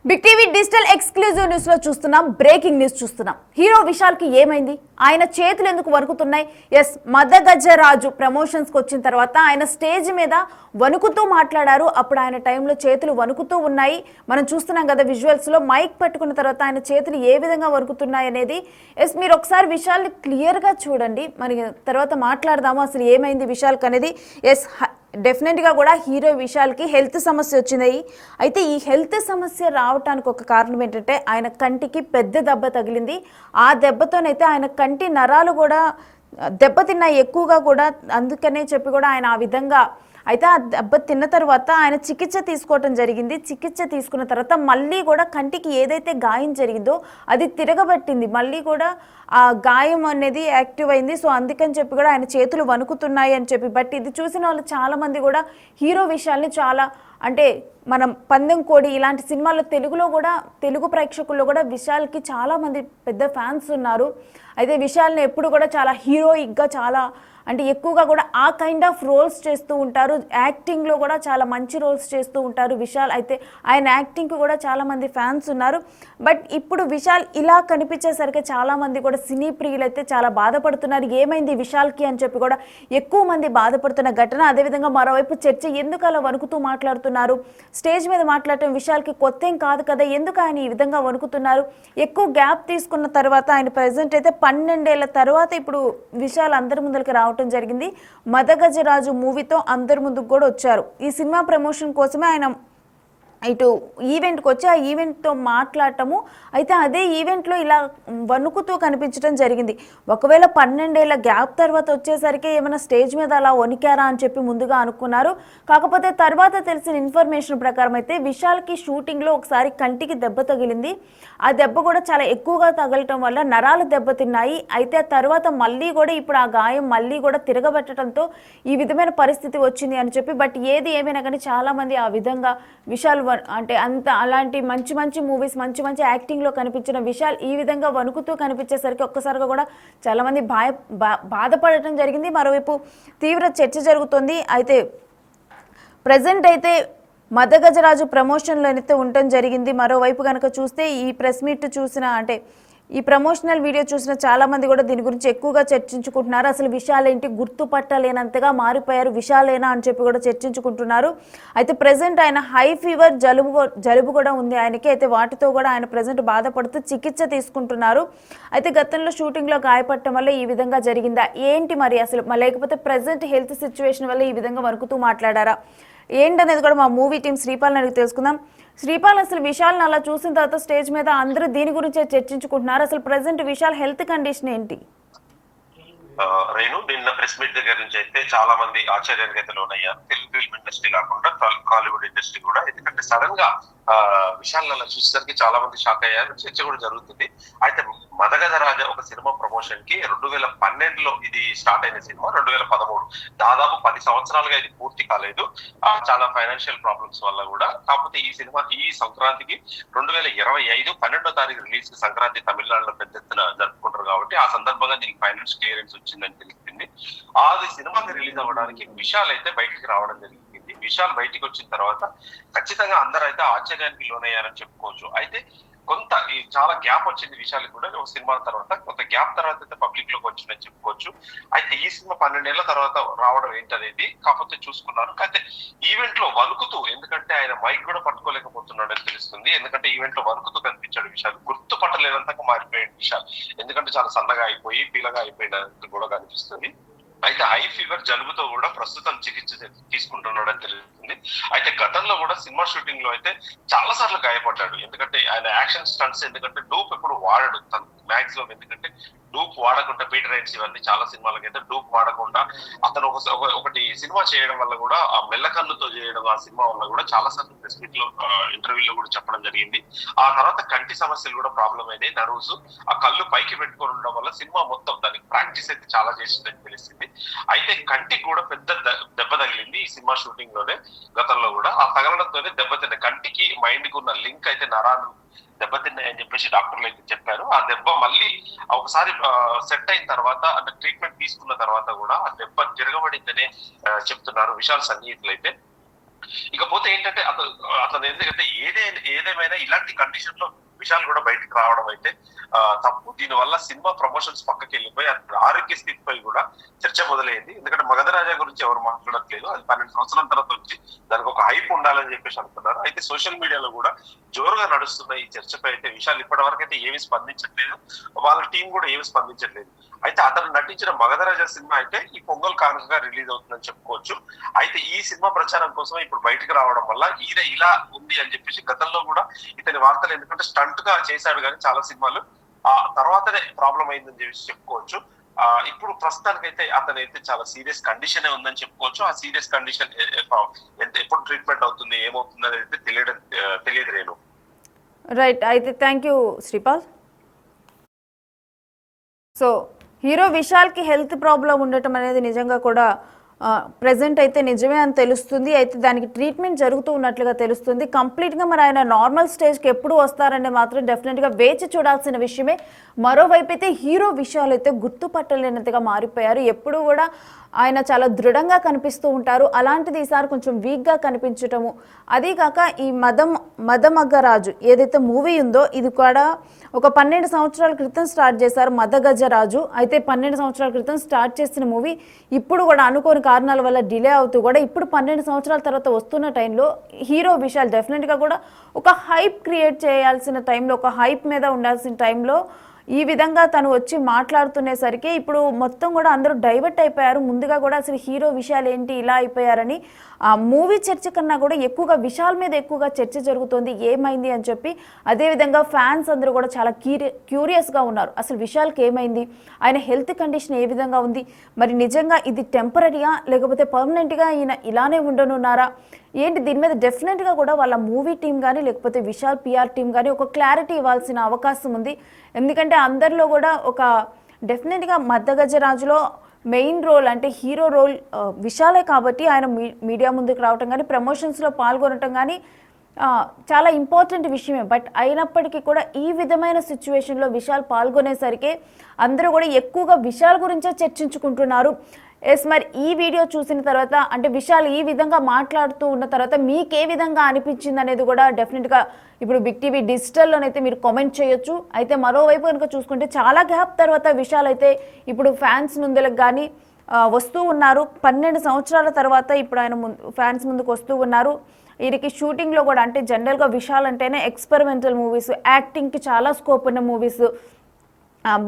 Big TV digital exclusive news లో చూస్తున్నాం. Breaking news చూస్తున్నాం. హీరో విశాల్ కి ఏమైంది? ఆయన చేతులు ఎందుకు వణుకుతున్నాయి? ఎస్, మదగజరాజు ప్రమోషన్స్ కి వచ్చిన తర్వాత ఆయన స్టేజ్ మీద వణుకుతూ మాట్లాడారు. అప్పుడు ఆయన టైంలో చేతులు వణుకుతూ ఉన్నాయి. మనం చూస్తున్నాం కదా విజువల్స్ లో. మైక్ పట్టుకున్న తర్వాత ఆయన చేతులు ఏ విధంగా వణుకుతున్నాయి అనేది. ఎస్, మీరు ఒకసారి విశాల్ ని క్లియర్ గా చూడండి. మరి తర్వాత మాట్లాడదాము అసలు ఏమైంది విశాల్ కి అనేది. ఎస్, డెఫినెట్గా కూడా హీరో విశాల్కి హెల్త్ సమస్య వచ్చినాయి. అయితే ఈ హెల్త్ సమస్య రావటానికి ఒక కారణం ఏంటంటే ఆయన కంటికి పెద్ద దెబ్బ తగిలింది. ఆ దెబ్బతోనైతే ఆయన కంటి నరాలు కూడా దెబ్బతిన్నాయి ఎక్కువగా కూడా. అందుకనే చెప్పి కూడా ఆయన ఆ విధంగా అయితే ఆ దెబ్బ తిన్న తర్వాత ఆయన చికిత్స తీసుకోవటం జరిగింది. చికిత్స తీసుకున్న తర్వాత మళ్ళీ కూడా కంటికి ఏదైతే గాయం జరిగిందో అది తిరగబట్టింది. మళ్ళీ కూడా ఆ గాయం అనేది యాక్టివ్ అయింది. సో అందుకని చెప్పి కూడా ఆయన చేతులు వణుకుతున్నాయి అని చెప్పి. బట్ ఇది చూసిన వాళ్ళు చాలామంది కూడా హీరో విషయాల్ని చాలా అంటే మనం పందెం కోడి ఇలాంటి సినిమాల్లో తెలుగులో కూడా తెలుగు ప్రేక్షకుల్లో కూడా విశాల్కి చాలామంది పెద్ద ఫ్యాన్స్ ఉన్నారు. అయితే విశాల్ని ఎప్పుడు కూడా చాలా హీరోయిక్గా చాలా అంటే ఎక్కువగా కూడా ఆ కైండ్ ఆఫ్ రోల్స్ చేస్తూ ఉంటారు. యాక్టింగ్లో కూడా చాలా మంచి రోల్స్ చేస్తూ ఉంటారు విశాల్. అయితే ఆయన యాక్టింగ్కి కూడా చాలామంది ఫ్యాన్స్ ఉన్నారు. బట్ ఇప్పుడు విశాల్ ఇలా కనిపించేసరికి చాలామంది కూడా సినీ ప్రియులు అయితే చాలా బాధపడుతున్నారు. ఏమైంది విశాల్కి అని చెప్పి కూడా ఎక్కువ మంది బాధపడుతున్న ఘటన. అదేవిధంగా మరోవైపు చర్చ ఎందుకు అలా వణుకుతూ మాట్లాడుతున్నారు? స్టేజ్ మీద మాట్లాడటం విశాల్కి కొత్త ఏం కాదు కదా, ఎందుకు ఆయన ఈ విధంగా వణుకుతున్నారు? ఎక్కువ గ్యాప్ తీసుకున్న తర్వాత ఆయన ప్రజెంట్ అయితే 12 ఏళ్ల తర్వాత ఇప్పుడు విశాల్ అందరి ముందరికి రావటం జరిగింది. మదగజరాజు మూవీతో అందరి ముందుకు కూడా వచ్చారు. ఈ సినిమా ప్రమోషన్ కోసమే ఆయన ఇటు ఈవెంట్కి వచ్చి ఆ ఈవెంట్తో మాట్లాడటము. అయితే అదే ఈవెంట్లో ఇలా వణుకుతూ కనిపించడం జరిగింది. ఒకవేళ 12 ఏళ్ల గ్యాప్ తర్వాత వచ్చేసరికి ఏమైనా స్టేజ్ మీద అలా వణికారా అని చెప్పి ముందుగా అనుకున్నారు. కాకపోతే తర్వాత తెలిసిన ఇన్ఫర్మేషన్ ప్రకారం అయితే విశాల్కి షూటింగ్లో ఒకసారి కంటికి దెబ్బ తగిలింది. ఆ దెబ్బ కూడా చాలా ఎక్కువగా తగలటం వల్ల నరాలు దెబ్బతిన్నాయి. అయితే ఆ తర్వాత మళ్ళీ కూడా ఇప్పుడు ఆ గాయం మళ్ళీ కూడా తిరగబెట్టడంతో ఈ విధమైన పరిస్థితి వచ్చింది అని చెప్పి. బట్ ఏది ఏమైనా కానీ చాలామంది ఆ విధంగా విశాల్ అంటే అంత అలాంటి మంచి మంచి మూవీస్ మంచి మంచి యాక్టింగ్లో కనిపించిన విశాల్ ఈ విధంగా వణుకుతూ కనిపించేసరికి ఒక్కసారిగా కూడా చాలామంది బాధపడటం జరిగింది. మరోవైపు తీవ్ర చర్చ జరుగుతుంది. అయితే ప్రజెంట్ అయితే మదగజరాజు ప్రమోషన్లో అయితే ఉండటం జరిగింది. మరోవైపు కనుక చూస్తే ఈ ప్రెస్ మీట్ చూసిన అంటే ఈ ప్రమోషనల్ వీడియో చూసిన చాలామంది కూడా దీని గురించి ఎక్కువగా చర్చించుకుంటున్నారు. అసలు విశాల్ ఏంటి గుర్తుపట్టలేనంతగా మారిపోయారు విశాలేనా అని చెప్పి కూడా చర్చించుకుంటున్నారు. అయితే ప్రజెంట్ ఆయన హై ఫీవర్ జలుబు కూడా ఉంది ఆయనకి. అయితే వాటితో కూడా ఆయన ప్రజెంట్ బాధపడుతూ చికిత్స తీసుకుంటున్నారు. అయితే గతంలో షూటింగ్లో గాయపడటం వల్ల ఈ విధంగా జరిగిందా ఏంటి మరి అసలు, లేకపోతే ప్రజెంట్ హెల్త్ సిచ్యువేషన్ వల్ల ఈ విధంగా వణుకుతూ మాట్లాడారా ఏంటనేది కూడా మా మూవీ టీం శ్రీపాల్ అడిగి తెలుసుకుందాం. శ్రీపాల్, అసలు విశాల్ని అలా చూసిన తర్వాత స్టేజ్ మీద అందరూ దీని గురించే చర్చించుకుంటున్నారు. అసలు ప్రజెంట్ విశాల్ హెల్త్ కండిషన్ ఏంటి? రేణు, నిన్న ప్రెస్ మీట్ దగ్గర నుంచి అయితే చాలా మంది ఆశ్చర్యానికి అయితే లోనయ్యారు. తెలుగు ఫిల్మ్ ఇండస్ట్రీ కాకుండా హాలీవుడ్ ఇండస్ట్రీ కూడా. ఎందుకంటే సడన్ గా విశాల్ అలా చూసేసరికి చాలా మంది షాక్ అయ్యారు. చర్చ కూడా జరుగుతుంది. అయితే మదగజరాజ ఒక సినిమా ప్రమోషన్ కి 2012లో ఇది స్టార్ట్ అయిన సినిమా 2013 దాదాపు 10 సంవత్సరాలుగా ఇది పూర్తి కాలేదు. చాలా ఫైనాన్షియల్ ప్రాబ్లమ్స్ వల్ల కూడా. కాకపోతే ఈ సినిమా ఈ సంక్రాంతికి 2025 12వ తారీఖు రిలీజ్ కి సంక్రాంతి తమిళనాడులో పెద్ద ఎత్తున జరుపుకుంటారు కాబట్టి ఆ సందర్భంగా దీనికి ఫైనాన్స్ క్లియరెన్స్ వచ్చిందని తెలిసింది. అది సినిమాకి రిలీజ్ అవ్వడానికి విశాల్ అయితే బయటికి రావడం జరిగింది. విశాల్ బయటికి వచ్చిన తర్వాత ఖచ్చితంగా అందరూ అయితే ఆశ్చర్యానికి లోనయ్యారని చెప్పుకోవచ్చు. అయితే కొంత చాలా గ్యాప్ వచ్చింది విశాల్ కూడా. ఒక సినిమా తర్వాత కొంత గ్యాప్ తర్వాత అయితే పబ్లిక్ లోకి వచ్చిందని చెప్పుకోవచ్చు. అయితే ఈ సినిమా 12 ఏళ్ల తర్వాత రావడం ఏంటనేది కాకపోతే చూసుకున్నారు. అయితే ఈవెంట్ లో వణుకుతూ, ఎందుకంటే ఆయన మైక్ కూడా పట్టుకోలేకపోతున్నాడు అని తెలుస్తుంది. ఎందుకంటే ఈవెంట్ లో వణుకుతూ కనిపించాడు విశాల్. గుర్తుపట్టలేనంతగా మారిపోయాడు విశాల్. ఎందుకంటే చాలా సన్నగా అయిపోయి పీలగా అయిపోయినట్టు కూడా కనిపిస్తుంది. అయితే హై ఫీవర్ జలుబుతో కూడా ప్రస్తుతం చికిత్స తీసుకుంటున్నాడని తెలుస్తుంది. అయితే గతంలో కూడా సినిమా షూటింగ్ లో అయితే చాలా సార్లు గాయపడ్డాడు. ఎందుకంటే ఆయన యాక్షన్ స్టంట్స్, ఎందుకంటే డూప్ ఎప్పుడు వాడడు తను మాక్సిమం. ఎందుకంటే డూప్ వాడకుండా పీటర్ రైన్స్ ఇవన్నీ చాలా సినిమాలకి అయితే డూప్ వాడకుండా అతను ఒకటి సినిమా చేయడం వల్ల కూడా ఆ మెల్లకన్నుతో చేయడం ఆ సినిమా వల్ల కూడా చాలా సార్లు ప్రెస్ మీట్ లో ఇంటర్వ్యూలో కూడా చెప్పడం జరిగింది. ఆ తర్వాత కంటి సమస్యలు కూడా ప్రాబ్లం అయినాయి. నర్వ్స్ ఆ కళ్ళు పైకి పెట్టుకొని ఉండడం వల్ల సినిమా మొత్తం దానికి ప్రాక్టీస్ అయితే చాలా చేసిందని తెలిసింది. అయితే కంటికి కూడా పెద్ద దెబ్బ తగిలింది ఈ సినిమా షూటింగ్ లోనే. గతంలో కూడా ఆ తగలడంతోనే దెబ్బతిన్న కంటికి మైండ్ కి ఉన్న లింక్ అయితే నరాలు దెబ్బతిన్నాయని చెప్పేసి డాక్టర్లు అయితే చెప్పారు. ఆ దెబ్బ మళ్ళీ ఒకసారి సెట్ అయిన తర్వాత అంటే ట్రీట్మెంట్ తీసుకున్న తర్వాత కూడా ఆ దెబ్బ తిరగబడిందనే చెప్తున్నారు విశాల్ సన్నిహితులు అయితే. ఇకపోతే ఏంటంటే అతను ఎందుకంటే ఏదేమైనా ఇలాంటి కండిషన్ లో విషయాలు కూడా బయటకు రావడం అయితే తప్పు. దీనివల్ల సినిమా ప్రమోషన్స్ పక్కకి వెళ్ళిపోయి ఆరోగ్య స్థితిపై కూడా చర్చ మొదలైంది. ఎందుకంటే మగధ రాజా గురించి ఎవరు మాట్లాడట్లేదు. అది 12 సంవత్సరాల తర్వాత వచ్చి దానికి ఒక హైప్ ఉండాలని చెప్పేసి అనుకున్నారు. అయితే సోషల్ మీడియాలో కూడా జోరుగా నడుస్తున్న ఈ చర్చపై అయితే విషయాలు ఇప్పటి వరకు అయితే ఏమి స్పందించట్లేదు. వాళ్ళ టీం కూడా ఏమి స్పందించట్లేదు. అయితే అతను నటించిన మగధ రాజా సినిమా అయితే ఈ పొంగల్ కానుకగా రిలీజ్ అవుతుందని చెప్పుకోవచ్చు. అయితే ఈ సినిమా ప్రచారం కోసం ఇప్పుడు బయటకు రావడం వల్ల ఈయన ఇలా ఉంది అని చెప్పేసి గతంలో కూడా ఇతని వార్తలు ఎందుకంటే స్టంట్ గా చేశాడు కానీ చాలా సినిమాలు ఆ తర్వాతనే ప్రాబ్లం అయిందని చెప్పేసి చెప్పుకోవచ్చు. ఇప్పుడు ప్రస్తుతానికైతే అతనైతే చాలా సీరియస్ కండిషన్ ఉందని చెప్పుకోవచ్చు. ఆ సీరియస్ కండిషన్ ఎప్పుడు ట్రీట్మెంట్ అవుతుంది ఏమవుతుంది అనేది తెలియదు రేణు. రైట్, అయితే thank you Sripal. So hero విశాల్కి హెల్త్ ప్రాబ్లం ఉండటం అనేది నిజంగా కూడా ప్రెజెంట్ అయితే నిజమే అని తెలుస్తుంది. అయితే దానికి ట్రీట్మెంట్ జరుగుతూ ఉన్నట్లుగా తెలుస్తుంది. కంప్లీట్గా మరి ఆయన నార్మల్ స్టేజ్కి ఎప్పుడు వస్తారనే మాత్రం డెఫినెట్గా వేచి చూడాల్సిన విషయమే. మరోవైపు అయితే హీరో విషయాలు అయితే గుర్తుపట్టలేనంతగా మారిపోయారు. ఎప్పుడు కూడా ఆయన చాలా దృఢంగా కనిపిస్తూ ఉంటారు. అలాంటిది ఈసారి కొంచెం వీక్గా కనిపించటము, అదీకాక ఈ మదమగ్గరాజు ఏదైతే మూవీ ఉందో ఇది కూడా ఒక 12 సంవత్సరాల క్రితం స్టార్ట్ చేశారు మదగజరాజు. అయితే 12 సంవత్సరాల క్రితం స్టార్ట్ చేసిన మూవీ ఇప్పుడు కూడా అనుకోని కారణాల వల్ల డిలే అవుతూ కూడా ఇప్పుడు 12 సంవత్సరాల తర్వాత వస్తున్న టైంలో హీరో విషయాలు డెఫినెట్గా కూడా ఒక హైప్ క్రియేట్ చేయాల్సిన టైంలో, ఒక హైప్ మీద ఉండాల్సిన టైంలో ఈ విధంగా తను వచ్చి మాట్లాడుతునేసరికి ఇప్పుడు మొత్తం కూడా అందరూ డైవర్ట్ అయిపోయారు. ముందుగా కూడా అసలు హీరో విషయాలు ఏంటి ఇలా అయిపోయారని ఆ మూవీ చర్చ కన్నా కూడా ఎక్కువగా విషయాల మీద ఎక్కువగా చర్చ జరుగుతోంది, ఏమైంది అని చెప్పి. అదేవిధంగా ఫ్యాన్స్ అందరూ కూడా చాలా క్యూరియస్గా ఉన్నారు, అసలు విషయాలకు ఏమైంది, ఆయన హెల్త్ కండిషన్ ఏ విధంగా ఉంది, మరి నిజంగా ఇది టెంపరీగా లేకపోతే పర్మనెంట్గా ఈయన ఇలానే ఉండనున్నారా ఏంటి, దీని మీద డెఫినెట్గా కూడా వాళ్ళ మూవీ టీం కానీ లేకపోతే విశాల్ పిఆర్ టీం కానీ ఒక క్లారిటీ ఇవ్వాల్సిన అవకాశం ఉంది. ఎందుకంటే అందరిలో కూడా ఒక డెఫినెట్గా మద్దగజరాజులో మెయిన్ రోల్ అంటే హీరో రోల్ విశాలే కాబట్టి ఆయన మీడియా ముందుకు రావటం కానీ ప్రమోషన్స్లో పాల్గొనటం కానీ చాలా ఇంపార్టెంట్ విషయమే. బట్ అయినప్పటికీ కూడా ఈ విధమైన సిచ్యువేషన్లో విశాల్ పాల్గొనేసరికి అందరూ కూడా ఎక్కువగా విశాల్ గురించే చర్చించుకుంటున్నారు. ఎస్, మరి ఈ వీడియో చూసిన తర్వాత అంటే విశాల్ ఈ విధంగా మాట్లాడుతూ ఉన్న తర్వాత మీకు ఏ విధంగా అనిపించింది అనేది కూడా డెఫినెట్గా ఇప్పుడు బిగ్ టీవీ డిజిటల్లోనైతే మీరు కామెంట్ చేయొచ్చు. అయితే మరోవైపు కనుక చూసుకుంటే చాలా గ్యాప్ తర్వాత విశాల్ అయితే ఇప్పుడు ఫ్యాన్స్ ముందులకు కానీ వస్తూ ఉన్నారు. 12 సంవత్సరాల తర్వాత ఇప్పుడు ఆయన ఫ్యాన్స్ ముందుకు వస్తూ ఉన్నారు. వీరికి షూటింగ్లో కూడా అంటే జనరల్గా విశాల్ అంటేనే ఎక్స్పెరిమెంటల్ మూవీస్, యాక్టింగ్కి చాలా స్కోప్ ఉన్న మూవీస్,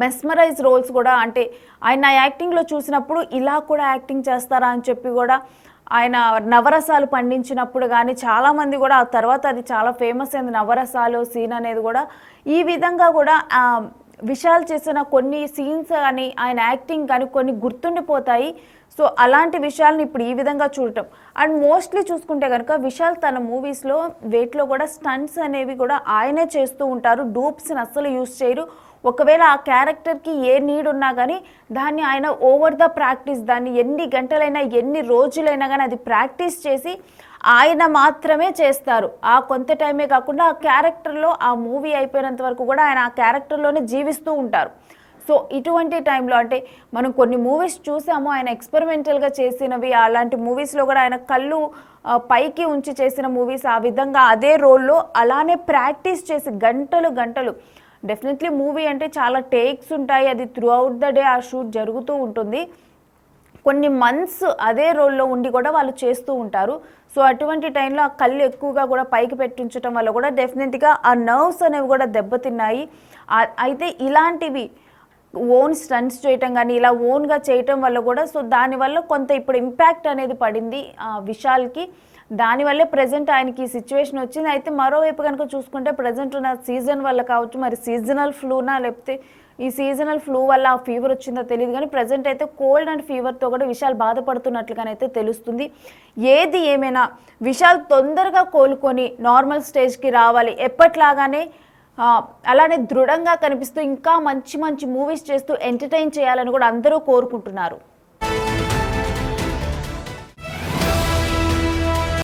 మెస్మరైజ్ రోల్స్ కూడా అంటే ఆయన యాక్టింగ్లో చూసినప్పుడు ఇలా కూడా యాక్టింగ్ చేస్తారా అని చెప్పి కూడా ఆయన నవరసాలు పండించినప్పుడు కానీ చాలామంది కూడా ఆ తర్వాత అది చాలా ఫేమస్ అయింది నవరసాలు సీన్ అనేది కూడా. ఈ విధంగా కూడా విశాల్ చేసిన కొన్ని సీన్స్ కానీ ఆయన యాక్టింగ్ కానీ కొన్ని గుర్తుండిపోతాయి. సో అలాంటి విషయాలను ఇప్పుడు ఈ విధంగా చూడటం అండ్ మోస్ట్లీ చూసుకుంటే కనుక విశాల్ తన మూవీస్లో వేట్లో కూడా స్టంట్స్ అనేవి కూడా ఆయనే చేస్తూ ఉంటారు. డూప్స్ని అస్సలు యూజ్ చేయరు. ఒకవేళ ఆ క్యారెక్టర్కి ఏ నీడ్ ఉన్నా కానీ దాన్ని ఆయన ఓవర్ ద ప్రాక్టీస్, దాన్ని ఎన్ని గంటలైనా ఎన్ని రోజులైనా కానీ అది ప్రాక్టీస్ చేసి ఆయన మాత్రమే చేస్తారు. ఆ కొంత టైమే కాకుండా ఆ క్యారెక్టర్లో ఆ మూవీ అయిపోయినంత వరకు కూడా ఆయన ఆ క్యారెక్టర్లోనే జీవిస్తూ ఉంటారు. సో ఇటువంటి టైంలో అంటే మనం కొన్ని మూవీస్ చూసాము ఆయన ఎక్స్పెరిమెంటల్గా చేసినవి, అలాంటి మూవీస్లో కూడా ఆయన కళ్ళు పైకి ఉంచి చేసిన మూవీస్, ఆ విధంగా అదే రోల్లో అలానే ప్రాక్టీస్ చేసి గంటలు డెఫినెట్లీ మూవీ అంటే చాలా టేక్స్ ఉంటాయి, అది త్రూ అవుట్ ద డే ఆ షూట్ జరుగుతూ ఉంటుంది. కొన్ని మంత్స్ అదే రోల్లో ఉండి కూడా వాళ్ళు చేస్తూ ఉంటారు. సో అటువంటి టైంలో ఆ కళ్ళు ఎక్కువగా కూడా పైకి పెట్టించడం వల్ల కూడా డెఫినెట్గా ఆ నర్వ్స్ అనేవి కూడా దెబ్బతిన్నాయి. అయితే ఇలాంటివి ఓన్ స్టంట్స్ చేయటం కానీ ఇలా ఓన్గా చేయటం వల్ల కూడా సో దానివల్ల కొంత ఇప్పుడు ఇంపాక్ట్ అనేది పడింది విశాల్కి. దానివల్లే ప్రజెంట్ ఆయనకి ఈ సిచ్యువేషన్ వచ్చింది. అయితే మరోవైపు కనుక చూసుకుంటే ప్రజెంట్ ఉన్న సీజన్ వల్ల కావచ్చు, మరి సీజనల్ ఫ్లూనా లేకపోతే ఈ సీజనల్ ఫ్లూ వల్ల ఆ ఫీవర్ వచ్చిందో తెలియదు కానీ ప్రజెంట్ అయితే కోల్డ్ అండ్ ఫీవర్తో కూడా విశాల్ బాధపడుతున్నట్లుగానైతే తెలుస్తుంది. ఏది ఏమైనా విశాల్ తొందరగా కోలుకొని నార్మల్ స్టేజ్కి రావాలి, ఎప్పట్లాగానే అలానే దృఢంగా కనిపిస్తూ ఇంకా మంచి మూవీస్ చేస్తూ ఎంటర్టైన్ చేయాలని కూడా అందరూ కోరుకుంటున్నారు.